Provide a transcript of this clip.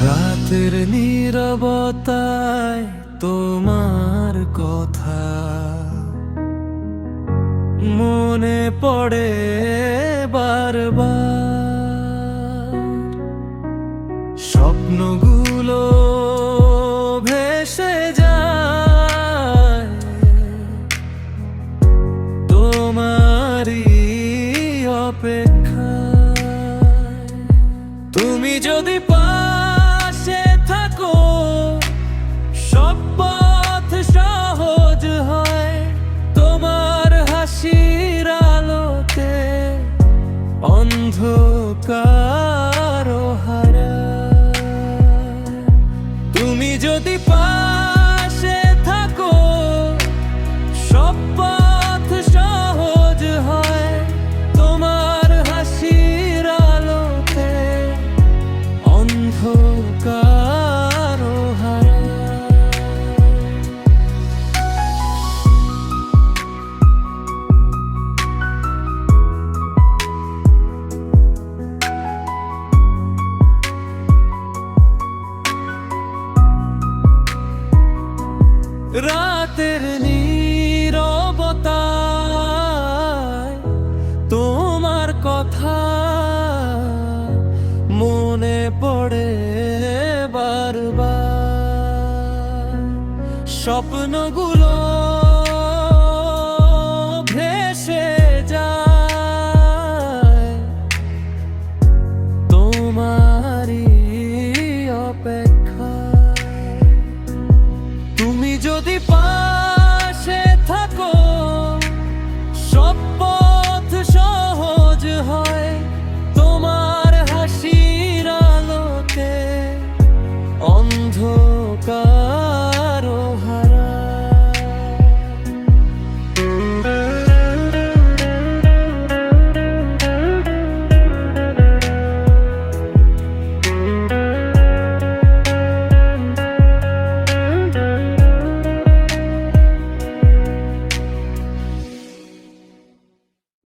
রাতের নীরবতায় তোমার কথা মনে পড়ে বারবার। স্বপ্নগুলো ভেসে যায় তোমারই অপেক্ষায়। তুমি যদি পাশে থাকো সব পথ সহজ হয়, তোমার হাসির আলোতে অন্ধকার হারায়। তুমি যদি পাশে থাকো সব পথ সহজ হয়, তোমার হাসির আলোতে অন্ধকার হারায়। রাতের নীরবতায় তোমার কথা মনে পড়ে বারবার। স্বপ্নগুলো